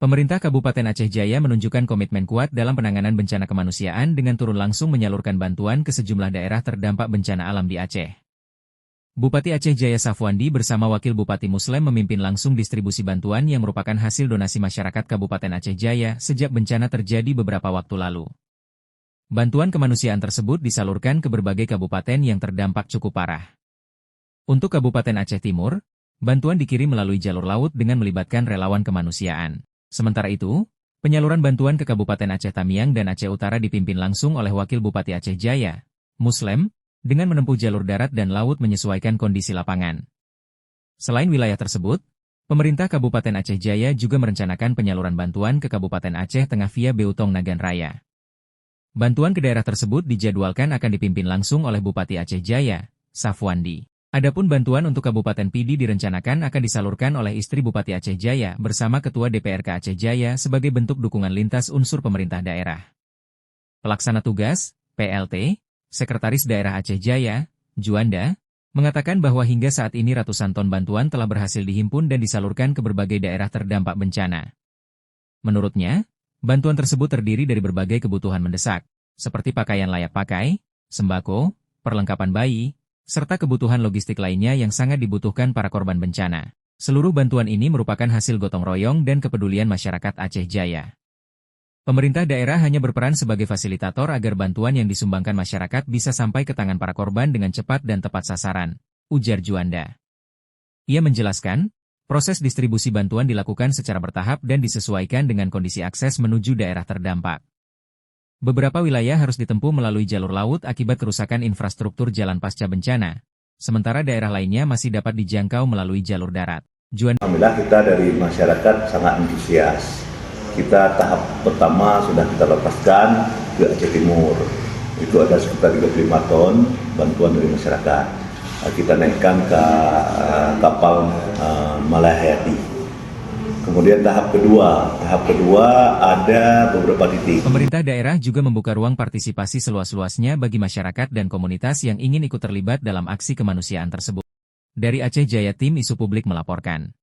Pemerintah Kabupaten Aceh Jaya menunjukkan komitmen kuat dalam penanganan bencana kemanusiaan dengan turun langsung menyalurkan bantuan ke sejumlah daerah terdampak bencana alam di Aceh. Bupati Aceh Jaya Safwandi bersama Wakil Bupati Muslim memimpin langsung distribusi bantuan yang merupakan hasil donasi masyarakat Kabupaten Aceh Jaya sejak bencana terjadi beberapa waktu lalu. Bantuan kemanusiaan tersebut disalurkan ke berbagai kabupaten yang terdampak cukup parah. Untuk Kabupaten Aceh Timur, bantuan dikirim melalui jalur laut dengan melibatkan relawan kemanusiaan. Sementara itu, penyaluran bantuan ke Kabupaten Aceh Tamiang dan Aceh Utara dipimpin langsung oleh Wakil Bupati Aceh Jaya, Muslim, dengan menempuh jalur darat dan laut menyesuaikan kondisi lapangan. Selain wilayah tersebut, pemerintah Kabupaten Aceh Jaya juga merencanakan penyaluran bantuan ke Kabupaten Aceh Tengah via Beutong Nagan Raya. Bantuan ke daerah tersebut dijadwalkan akan dipimpin langsung oleh Bupati Aceh Jaya, Safwandi. Adapun bantuan untuk Kabupaten Pidi direncanakan akan disalurkan oleh istri Bupati Aceh Jaya bersama Ketua DPRK Aceh Jaya sebagai bentuk dukungan lintas unsur pemerintah daerah. Pelaksana tugas, PLT, Sekretaris Daerah Aceh Jaya, Juanda, mengatakan bahwa hingga saat ini ratusan ton bantuan telah berhasil dihimpun dan disalurkan ke berbagai daerah terdampak bencana. Menurutnya, bantuan tersebut terdiri dari berbagai kebutuhan mendesak, seperti pakaian layak pakai, sembako, perlengkapan bayi, serta kebutuhan logistik lainnya yang sangat dibutuhkan para korban bencana. Seluruh bantuan ini merupakan hasil gotong royong dan kepedulian masyarakat Aceh Jaya. Pemerintah daerah hanya berperan sebagai fasilitator agar bantuan yang disumbangkan masyarakat bisa sampai ke tangan para korban dengan cepat dan tepat sasaran, ujar Juanda. Ia menjelaskan, proses distribusi bantuan dilakukan secara bertahap dan disesuaikan dengan kondisi akses menuju daerah terdampak. Beberapa wilayah harus ditempuh melalui jalur laut akibat kerusakan infrastruktur jalan pasca bencana, sementara daerah lainnya masih dapat dijangkau melalui jalur darat. Alhamdulillah kita dari masyarakat sangat antusias. Kita tahap pertama sudah kita lepaskan ke Aceh Timur. Itu ada sekitar 35 ton bantuan dari masyarakat. Kita naikkan ke kapal Malahayati. Kemudian tahap kedua ada beberapa titik. Pemerintah daerah juga membuka ruang partisipasi seluas-luasnya bagi masyarakat dan komunitas yang ingin ikut terlibat dalam aksi kemanusiaan tersebut. Dari Aceh Jaya, Tim Isu Publik melaporkan.